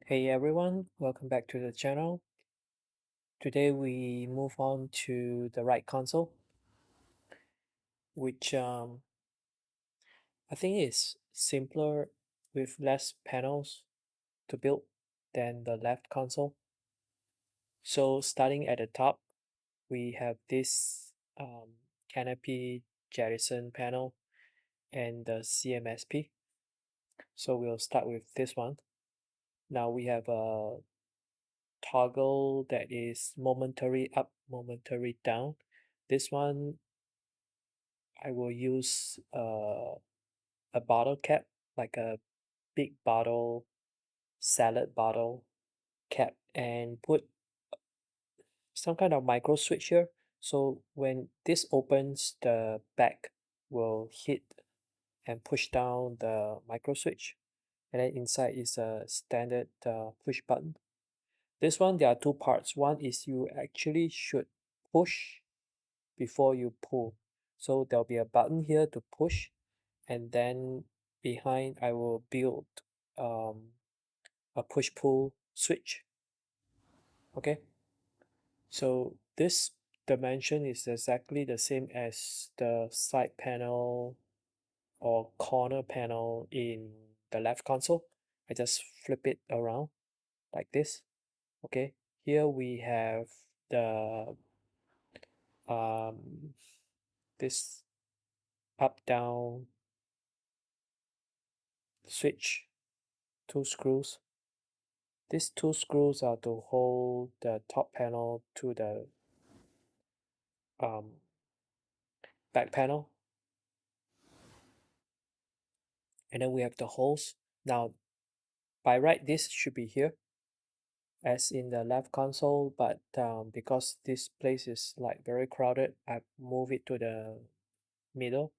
Hey everyone, welcome back to the channel. Today we move on to the right console, which I think is simpler with less panels to build than the left console. So starting at the top, we have this Canopy Jettison panel and the CMSP. So we'll start with this one. Now we have a toggle that is momentary up, momentary down. This one I will use a bottle cap, like a big bottle, salad bottle cap, and put some kind of micro switch here. So when this opens, the back will hit and push down the micro switch. And then inside is a standard push button. This one, there are two parts. One is you actually should push before you pull. So there'll be a button here to push, and then behind I will build um, a push pull switch. Okay, so this dimension is exactly the same as the side panel or corner panel in the left console. I just flip it around like this. Okay, here we have the um, this up down switch, two screws. These two screws are to hold the top panel to the um, back panel, and then we have the holes. Now by right this should be here as in the left console, but because this place is like very crowded, I move it to the middle.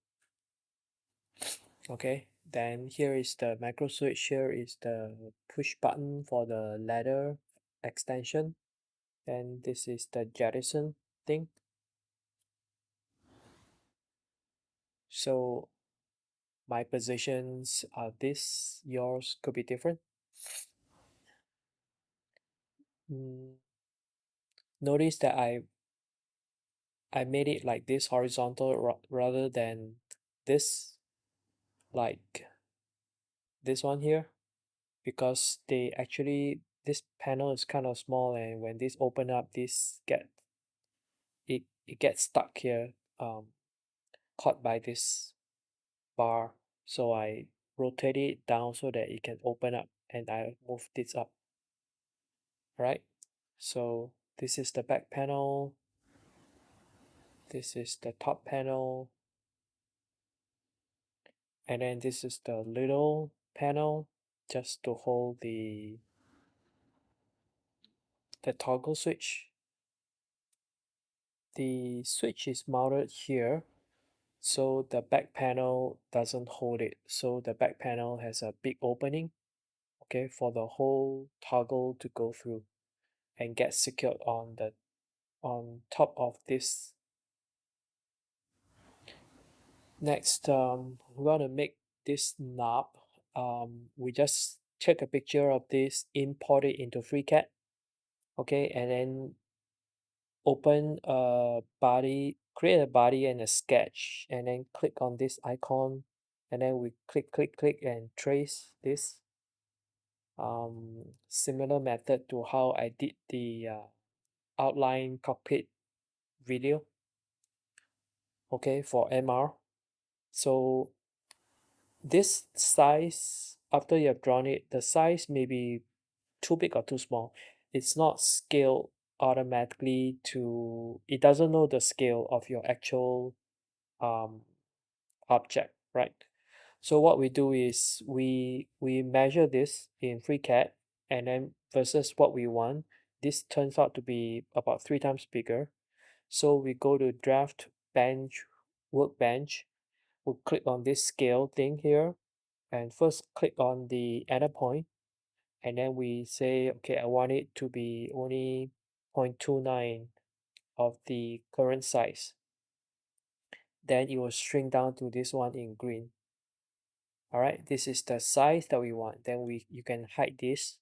Okay, then here is the micro switch. Here is the push button for the ladder extension, and this is the jettison thing. So my positions are this, yours could be different. Mm, Notice that I made it like this horizontal rather than this, like this one here, because they actually, this panel is kind of small, and when this open up, this it gets stuck here, caught by this bar. So I rotate it down so that it can open up, and I move this up. Right, so this is the back panel, this is the top panel, and then this is the little panel just to hold the toggle switch. The switch is mounted here, so the back panel doesn't hold it. So the back panel has a big opening, okay, for the whole toggle to go through and get secured on top of this. Next, we're gonna make this knob. We just take a picture of this, import it into FreeCAD, okay, and then open a body, create a body and a sketch, and then click on this icon, and then we click and trace this. Similar method to how I did the outline cockpit video, okay, for MR. So this size, after you have drawn it, the size may be too big or too small. It's not scaled automatically to, it doesn't know the scale of your actual um, object, right? So what we do is we measure this in FreeCAD, and then versus what we want, this turns out to be about 3 times bigger. So we go to draft bench, workbench, we'll click on this scale thing here, and first click on the enter point, and then we say, okay, I want it to be only 0.29 of the current size. Then it will shrink down to this one in green. All right, this is the size that we want. Then you can hide this,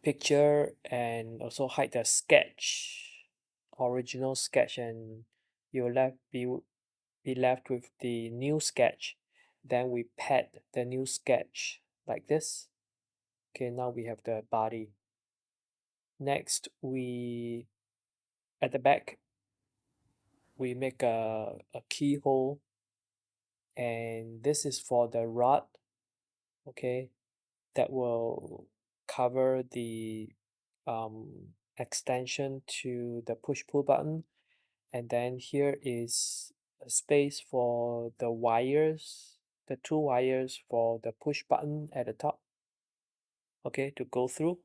picture and also hide the sketch, original sketch, and you'll be left with the new sketch. Then we pad the new sketch like this. Okay, now we have the body. Next, we at the back we make a keyhole, and this is for the rod, okay, that will cover the extension to the push pull button. And then here is a space for the wires, the two wires for the push button at the top, okay, to go through.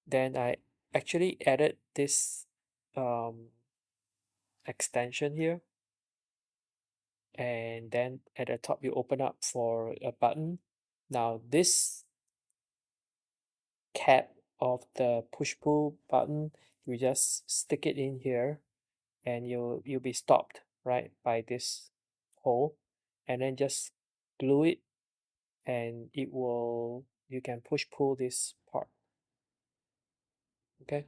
Then I actually added this um, extension here, and then at the top you open up for a button. Now this cap of the push pull button, you just stick it in here, and you'll be stopped right by this hole, and then just glue it, and it will, you can push pull this part. Okay,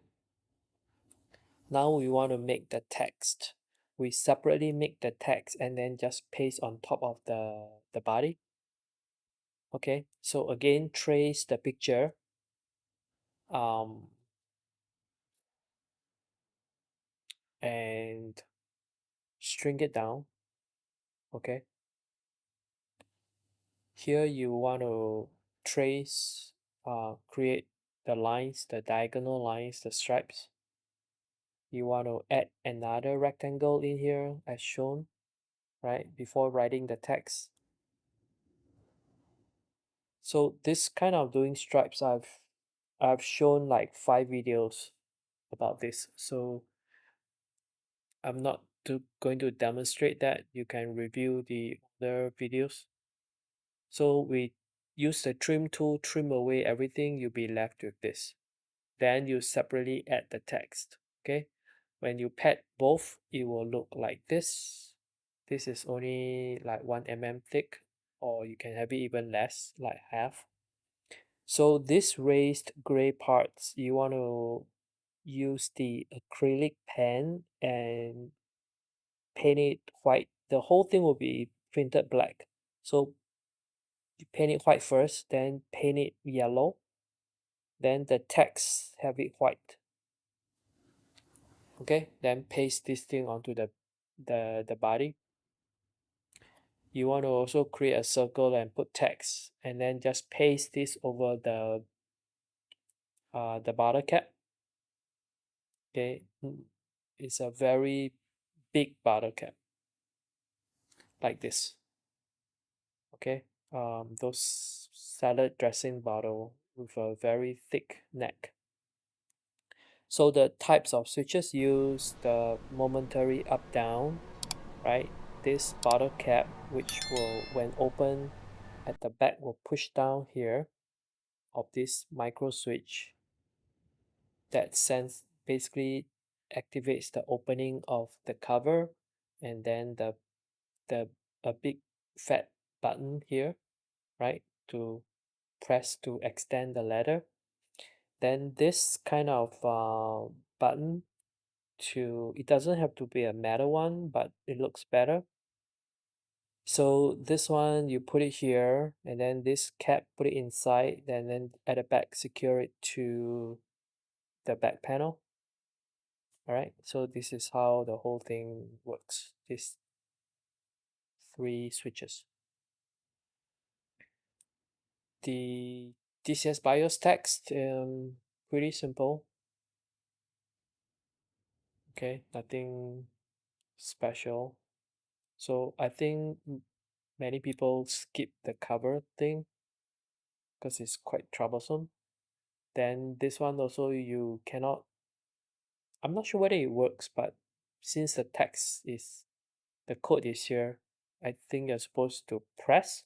now we want to make the text. We separately make the text and then just paste on top of the body. Okay, so again, trace the picture, um and shrink it down. Okay, here you want to trace, create the lines, the diagonal lines, the stripes. You want to add another rectangle in here as shown, right, before writing the text. So this kind of doing stripes, I've shown like 5 videos about this, so I'm not going to demonstrate that. You can review the other videos. So we use the trim tool, trim away everything, you'll be left with this. Then you separately add the text. Okay, when you pad both, it will look like this. This is only like 1 mm thick, or you can have it even less, like half. So this raised gray parts, you want to use the acrylic pen and paint it white. The whole thing will be printed black. So you paint it white first, then paint it yellow, then the text have it white. Okay, then paste this thing onto the body. You want to also create a circle and put text, and then just paste this over the bottle cap. Okay, it's a very big bottle cap like this. Okay, those salad dressing bottle with a very thick neck. So the types of switches use the momentary up down, right? This bottle cap, which will, when open at the back, will push down here of this micro switch that sends, basically activates the opening of the cover, and then the a big fat button here, right, to press to extend the ladder. Then this kind of button, to, it doesn't have to be a metal one, but it looks better. So this one, you put it here, and then this cap, put it inside, and then at the back secure it to the back panel. All right, so this is how the whole thing works, these 3 switches. The DCS BIOS text, pretty simple. Okay, nothing special. So I think many people skip the cover thing because it's quite troublesome. Then this one also, you cannot, I'm not sure whether it works, but since the text is, the code is here, I think you're supposed to press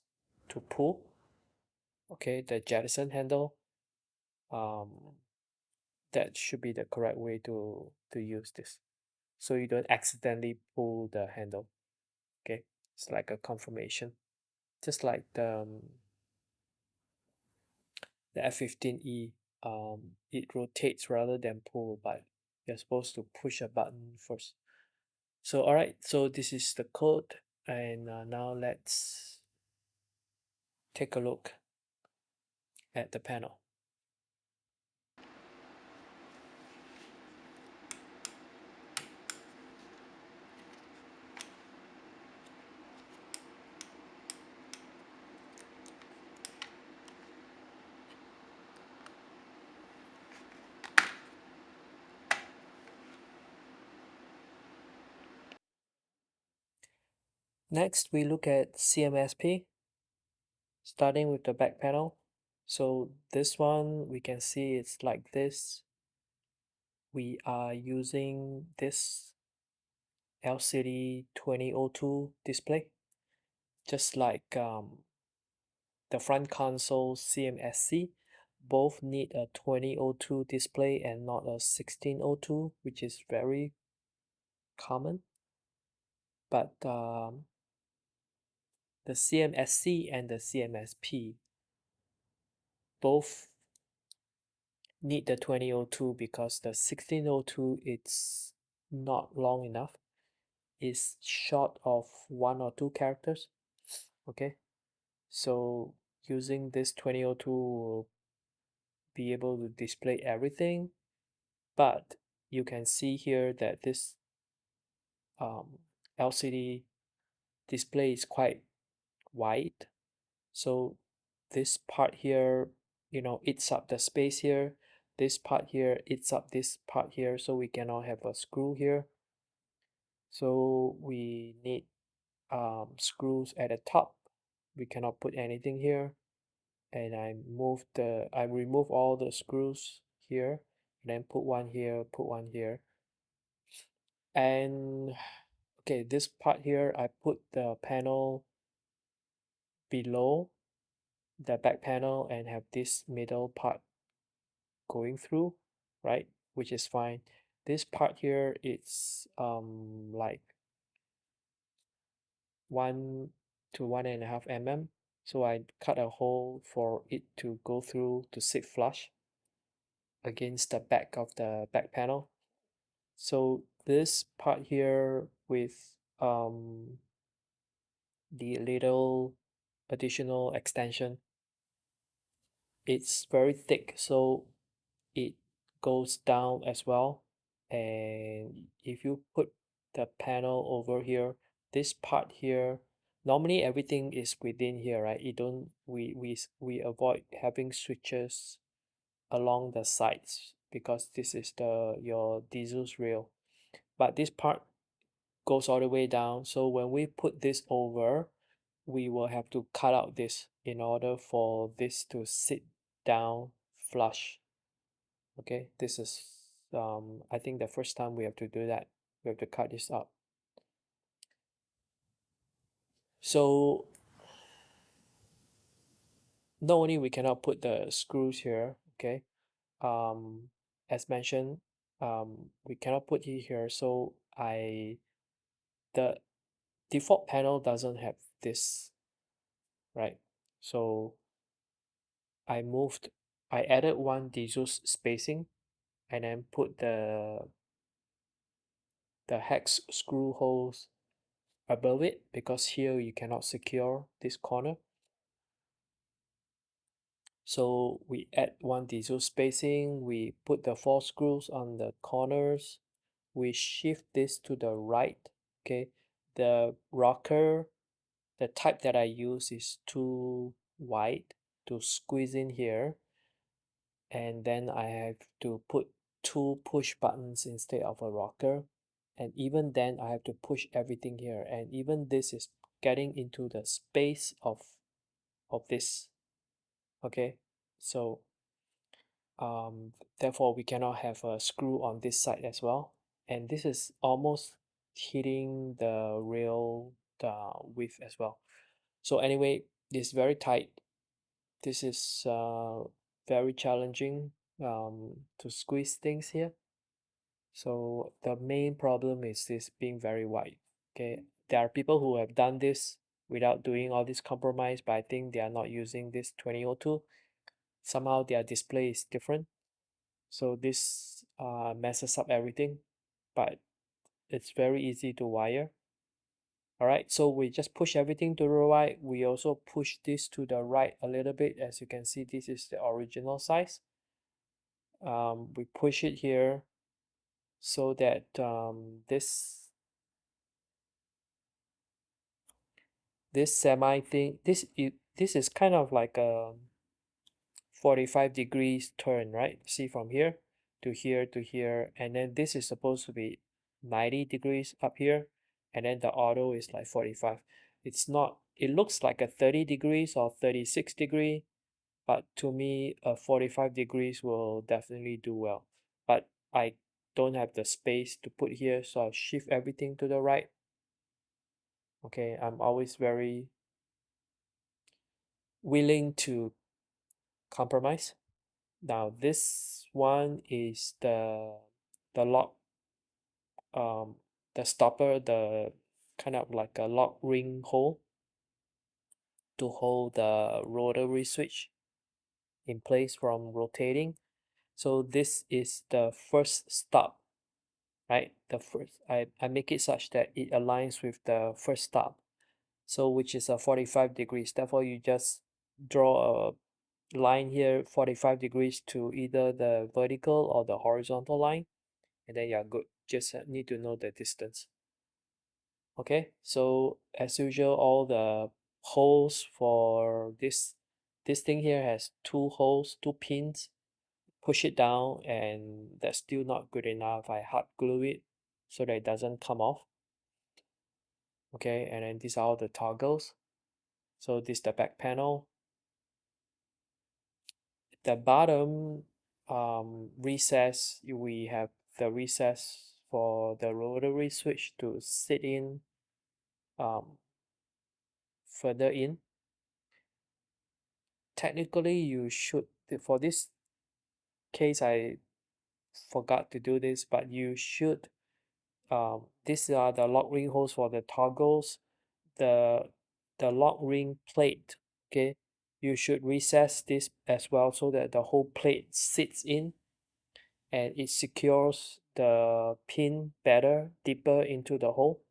to pull, okay, the jettison handle. Um, that should be the correct way to use this. So you don't accidentally pull the handle. Okay, it's like a confirmation, just like the the F15E, it rotates rather than pull, but you're supposed to push a button first. So all right, so this is the code, and now let's take a look at the panel. Next, we look at CMSP, starting with the back panel. So this one, we can see it's like this. We are using this LCD 2002 display, just like the front console CMSC. Both need a 2002 display and not a 1602, which is very common. But the CMSC and the CMSP both need the 2002 because the 1602 it's not long enough. It's short of 1 or 2 characters. Okay, so using this 2002 will be able to display everything, but you can see here that this LCD display is quite wide. So this part here, eats up the space here. This part here eats up this part here, so we cannot have a screw here. So we need screws at the top. We cannot put anything here. And I remove all the screws here, and then put one here, put one here. And okay, this part here, I put the panel below the back panel and have this middle part going through, right? Which is fine. This part here, it's like 1 to 1.5 mm. So I cut a hole for it to go through to sit flush against the back of the back panel. So this part here with the little additional extension, it's very thick, so it goes down as well. And if you put the panel over here, this part here, normally everything is within here, right? You don't we avoid having switches along the sides because this is the your diesel's rail. But this part goes all the way down. So when we put this over, we will have to cut out this in order for this to sit down flush. Okay, this is I think the first time we have to do that. We have to cut this out. So not only we cannot put the screws here, okay, as mentioned, we cannot put it here. So the default panel doesn't have this, right? So I added one diesel spacing and then put the hex screw holes above it because here you cannot secure this corner. So we add one diesel spacing, we put the 4 screws on the corners, we shift this to the right. Okay, the rocker, the type that I use is too wide to squeeze in here, and then I have to put 2 push buttons instead of a rocker, and even then I have to push everything here, and even this is getting into the space of this. Okay, so therefore we cannot have a screw on this side as well, and this is almost hitting the rail width as well. So anyway, it's very tight. This is very challenging to squeeze things here. So the main problem is this being very wide. Okay, there are people who have done this without doing all this compromise, but I think they are not using this 2002. somehow their display is different. So this messes up everything, but it's very easy to wire. All right, so we just push everything to the right. We also push this to the right a little bit. As you can see, this is the original size. We push it here so that this semi thing, this is kind of like a 45 degrees turn, right? See, from here to here to here, and then this is supposed to be 90 degrees up here, and then the auto is like 45. It's not, it looks like a 30 degrees or 36 degree, but to me a 45 degrees will definitely do well. But I don't have the space to put here, so I'll shift everything to the right. Okay, I'm always very willing to compromise. Now this one is the lock, um the stopper, the kind of like a lock ring hole to hold the rotary switch in place from rotating. So this is the first stop, right? The first, I make it such that it aligns with the first stop, so which is a 45 degrees. Therefore you just draw a line here 45 degrees to either the vertical or the horizontal line, and then you're good. Just need to know the distance. Okay, so as usual, all the holes for this thing here has two holes, two pins. Push it down, and that's still not good enough. I hot glue it so that it doesn't come off. Okay, and then these are all the toggles. So this is the back panel. The bottom recess, we have the recess for the rotary switch to sit in um, further in. Technically, you should, for this case, I forgot to do this, but you should, these are the lock ring holes for the toggles, the lock ring plate, okay? You should recess this as well so that the whole plate sits in and it secures the pin better, deeper into the hole,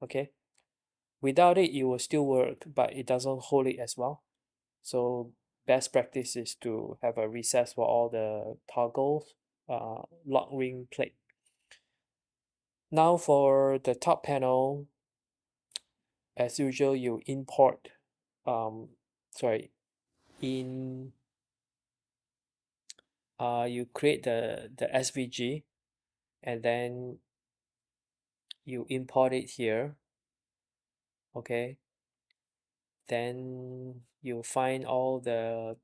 okay? Without it, it will still work, but it doesn't hold it as well. So best practice is to have a recess for all the toggles, lock ring plate. Now for the top panel, as usual, you import, um, sorry, in, you create the SVG, and then you import it here, okay? Then you find all the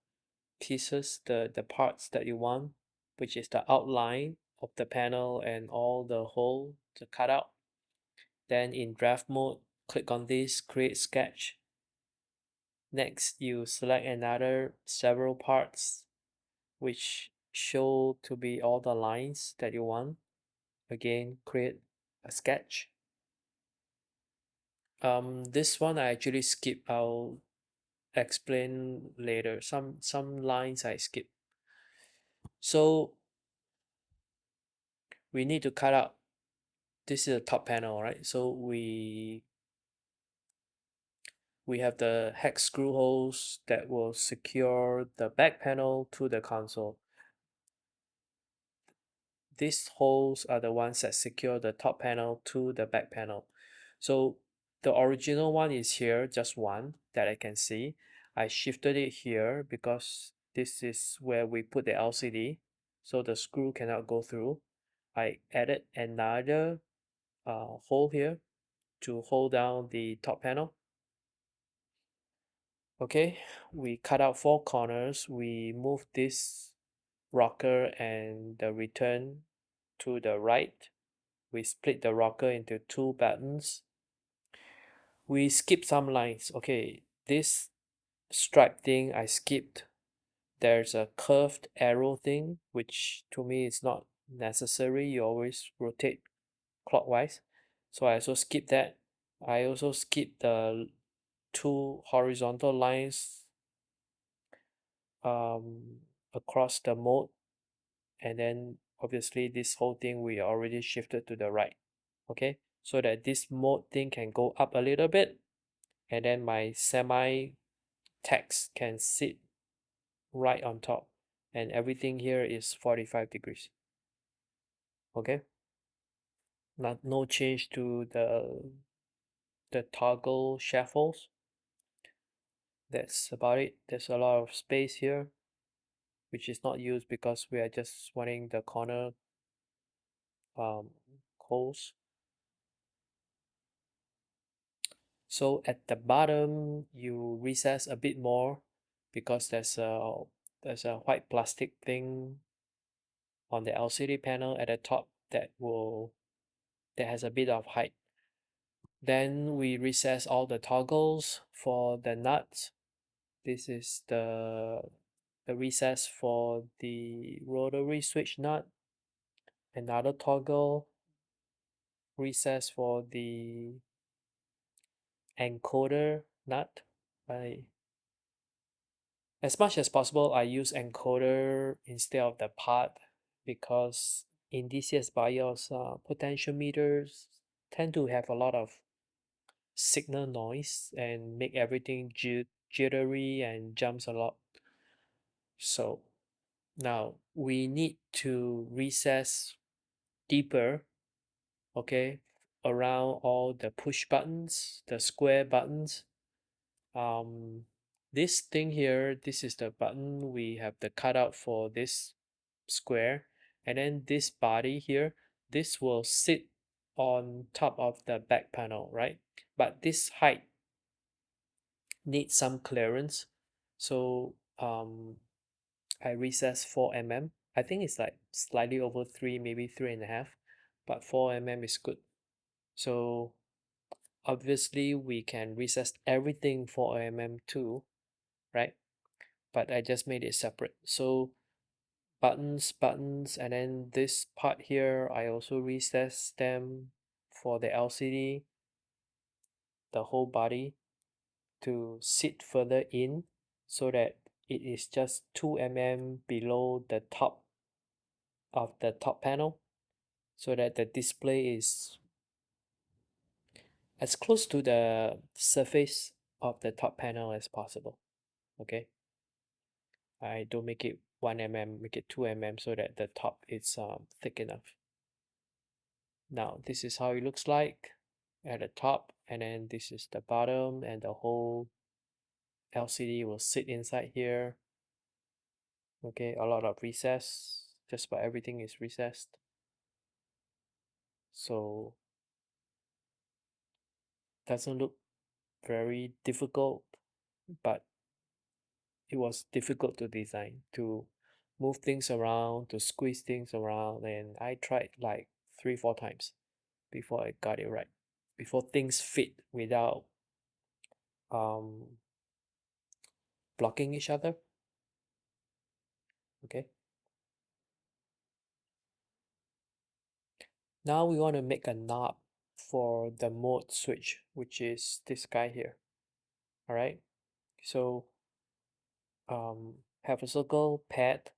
pieces, the parts that you want, which is the outline of the panel and all the hole to cut out. Then in draft mode, click on this, create sketch. Next, you select another several parts which show to be all the lines that you want. Again, create a sketch. This one I actually skip. I'll explain later. Some lines I skip. So we need to cut out, this is the top panel, right? So we have the hex screw holes that will secure the back panel to the console. These holes are the ones that secure the top panel to the back panel. So the original one is here, just one that I can see. I shifted it here because this is where we put the LCD, so the screw cannot go through. I added another hole here to hold down the top panel. Okay, we cut out four corners. We move this rocker and the return to the right. We split the rocker into two buttons. We skip some lines. Okay, this stripe thing I skipped. There's a curved arrow thing, which to me is not necessary. You always rotate clockwise. So I also skip that. I also skip the two horizontal lines across the mode, and then obviously this whole thing we already shifted to the right, okay, so that this mode thing can go up a little bit, and then my semi text can sit right on top, and everything here is 45 degrees. Okay, not no change to the toggle shuffles. That's about it. There's a lot of space here which is not used because we are just wanting the corner um, holes. So at the bottom you recess a bit more because there's a white plastic thing on the LCD panel at the top that has a bit of height. Then we recess all the toggles for the nuts. This is the recess for the rotary switch nut. Another toggle recess for the encoder nut. I As much as possible I use encoder instead of the part because in DCS BIOS potentiometers tend to have a lot of signal noise and make everything jittery and jumps a lot. So now we need to recess deeper, okay, around all the push buttons, the square buttons. This thing here, this is the button we have the cutout for this square, and then this body here, this will sit on top of the back panel, right? But this height needs some clearance, so I recess 4 mm. I think it's like slightly over 3, maybe 3.5, but 4 mm is good. So obviously we can recess everything 4 mm too, right? But I just made it separate. So buttons, and then this part here I also recess them for the LCD, the whole body to sit further in so that it is just 2 mm below the top of the top panel, so that the display is as close to the surface of the top panel as possible. Okay, I don't make it 1 mm, make it 2 mm so that the top is thick enough. Now this is how it looks like at the top, and then this is the bottom, and the whole LCD will sit inside here. Okay, a lot of recess, just about everything is recessed. So doesn't look very difficult, but it was difficult to design, to move things around, to squeeze things around, and I tried like 3 4 times before I got it right, before things fit without um blocking each other. Okay, now we want to make a knob for the mode switch, which is this guy here. All right, so have a circle pad,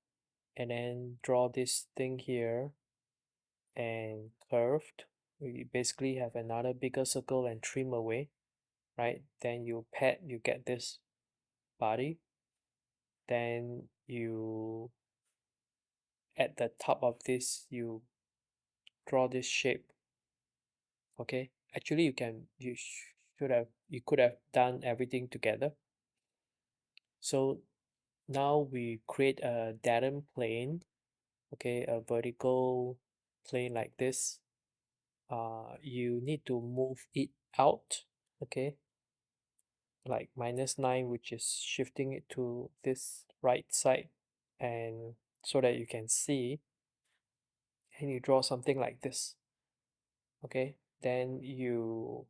and then draw this thing here and curved. We basically have another bigger circle and trim away, right? Then you pad, you get this body. Then you, at the top of this, you draw this shape. Okay, actually you could have done everything together. So now we create a datum plane, okay, a vertical plane like this. You need to move it out, okay, like -9, which is shifting it to this right side, and so that you can see, and you draw something like this, okay. Then you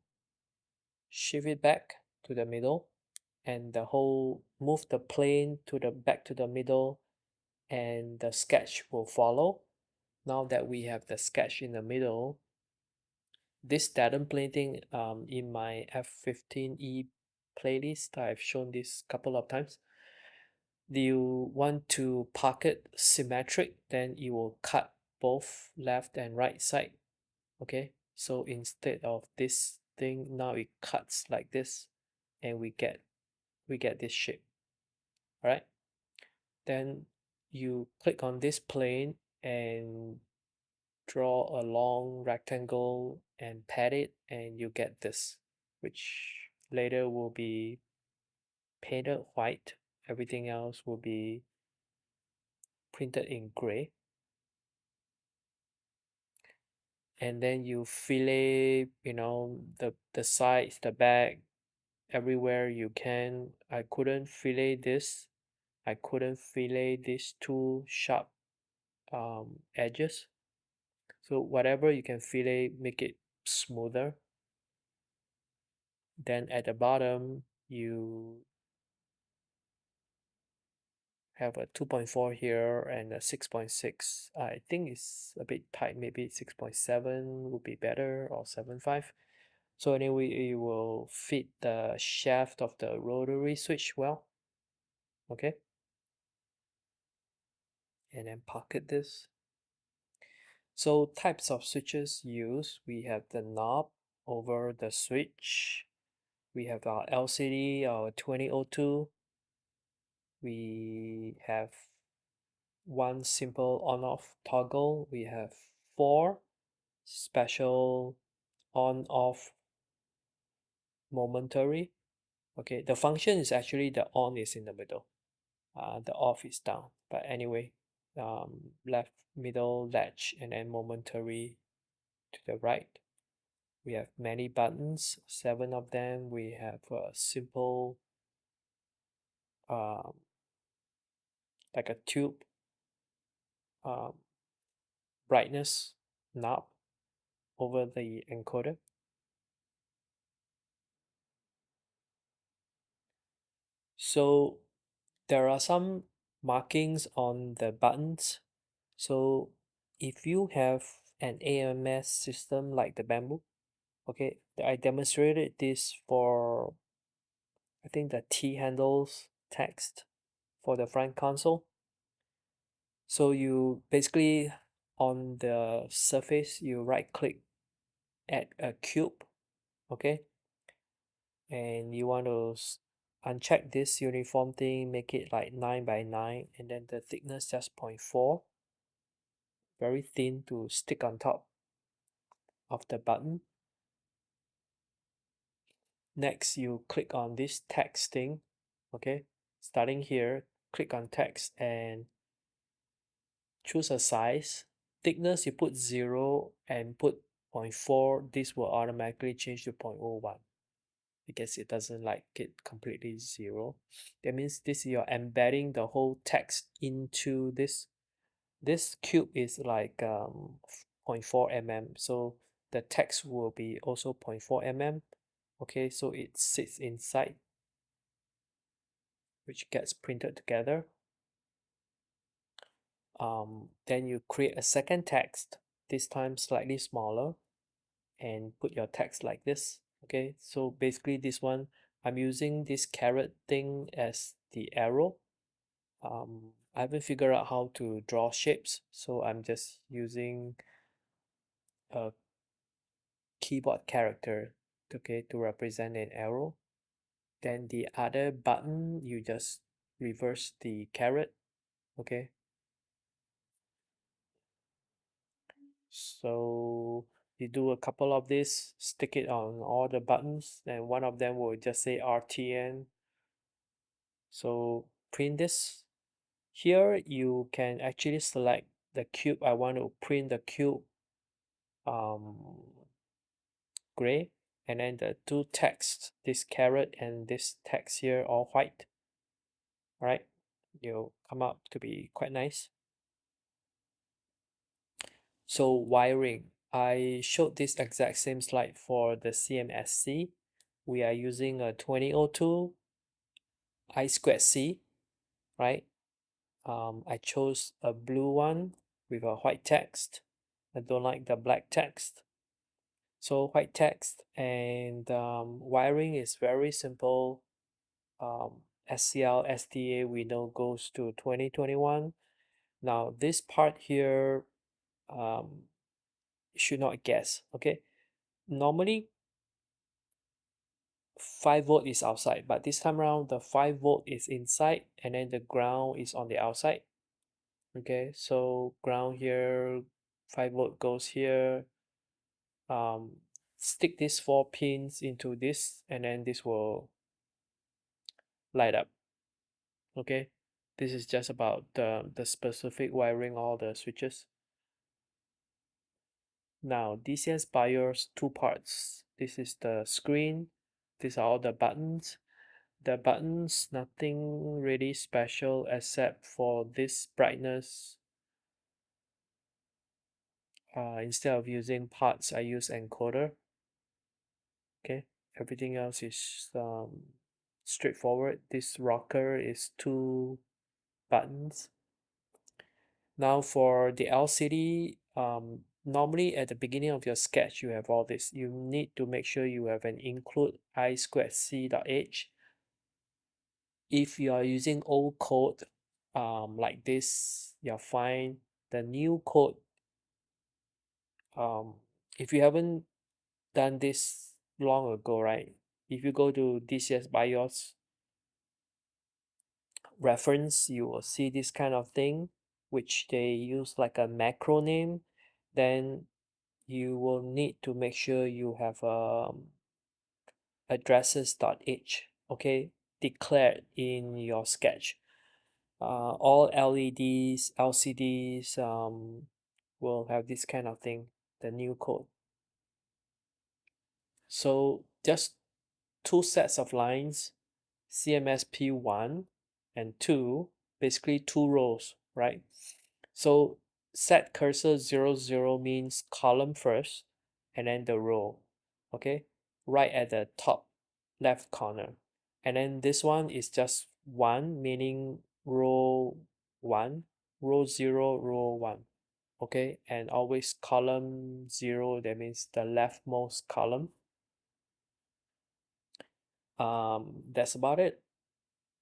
shift it back to the middle, and the whole move the plane to the back to the middle, and the sketch will follow. Now that we have the sketch in the middle, this datum plane thing, in my F15E playlist I've shown this couple of times. you want to park it symmetric, then you will cut both left and right side. Okay, so instead of this thing, now it cuts like this, and we get this shape. All right, then you click on this plane and draw a long rectangle and pat it, and you get this, which later will be painted white. Everything else will be printed in gray. And then you fillet, the sides, the back, everywhere you can. I couldn't fillet this. I couldn't fillet these two sharp edges. So whatever you can fillet, make it smoother. Then at the bottom, you have a 2.4 here and a 6.6. I think it's a bit tight, maybe 6.7 would be better, or 7.5. So anyway, it will fit the shaft of the rotary switch well. Okay. And then pocket this. So types of switches used, we have the knob over the switch. We have our LCD, our 2002. We have one simple on-off toggle. We have four special on-off momentary. Okay, the function is actually the on is in the middle. The off is down. But anyway, left middle latch and then momentary to the right. We have many buttons, 7 of them. We have a simple, um, like a tube, um, brightness knob over the encoder. So there are some markings on the buttons. So if you have an AMS system like the Bamboo, okay, I demonstrated this for, I think, the T handles text for the front console. So you basically, on the surface, you right click at a cube, okay, and you want to uncheck this uniform thing, make it like 9 by 9, and then the thickness just 0.4, very thin, to stick on top of the button. Next, you click on this text thing, okay, starting here, click on text and choose a size. Thickness, you put 0 and put 0.4. This will automatically change to 0.01 because it doesn't like it completely 0. That means this, you're embedding the whole text into this. This cube is like 0.4 mm, so the text will be also 0.4 mm. Okay, so it sits inside, which gets printed together. Then you create a second text, this time slightly smaller, and put your text like this. Okay, so basically this one, I'm using this caret thing as the arrow. I haven't figured out how to draw shapes, so I'm just using a keyboard character, okay, to represent an arrow. Then the other button, you just reverse the caret, okay. So you do a couple of this, stick it on all the buttons, and one of them will just say RTN. So print this. Here you can actually select the cube. I want to print the cube gray, and then the two texts, this caret and this text here, all white. All right, you'll come out to be quite nice. So wiring, I showed this exact same slide for the CMSC. We are using a 2002 I2C, right? I chose a blue one with a white text. I don't like the black text. So white text, and wiring is very simple. SCL SDA we know goes to 2021. Now this part here should not guess. Okay, normally 5 volt is outside, but this time around the 5 volt is inside and then the ground is on the outside. Okay, so ground here, 5 volt goes here. Stick these 4 pins into this and then this will light up. Okay, this is just about the specific wiring all the switches. Now DCS BIOS, two parts. This is the screen, these are all the buttons. The buttons, nothing really special except for this brightness. Instead of using parts, I use encoder. Okay, everything else is straightforward. This rocker is 2 buttons. Now for the LCD, normally at the beginning of your sketch, you have all this. You need to make sure you have an include I2C.H. If you are using old code like this, you're fine. The new code, if you haven't done this long ago, right? If you go to DCS BIOS reference, you will see this kind of thing, which they use like a macro name. Then you will need to make sure you have addresses.h, okay, declared in your sketch. All LEDs, LCDs will have this kind of thing, the new code. So just 2 sets of lines, CMSP 1 and 2, basically 2 rows, right? So set cursor 00 means column first and then the row, okay, right at the top left corner. And then this one is just 1, meaning row 1, row 0, row 1, okay, and always column 0, that means the leftmost column. That's about it.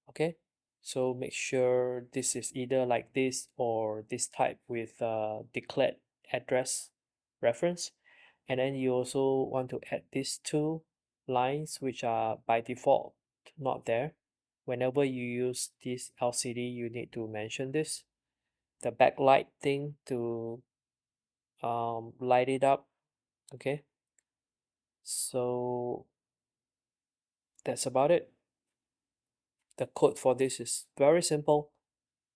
Okay, so make sure this is either like this or this type with declared address reference. And then you also want to add these 2 lines which are by default not there. Whenever you use this LCD, you need to mention this. The backlight thing to light it up. Okay, so that's about it. The code for this is very simple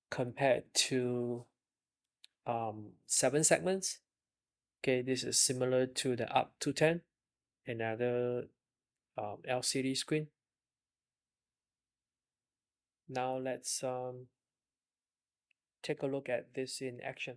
compared to 7 segments. Okay, this is similar to the up to 10, another LCD screen. Now let's take a look at this in action.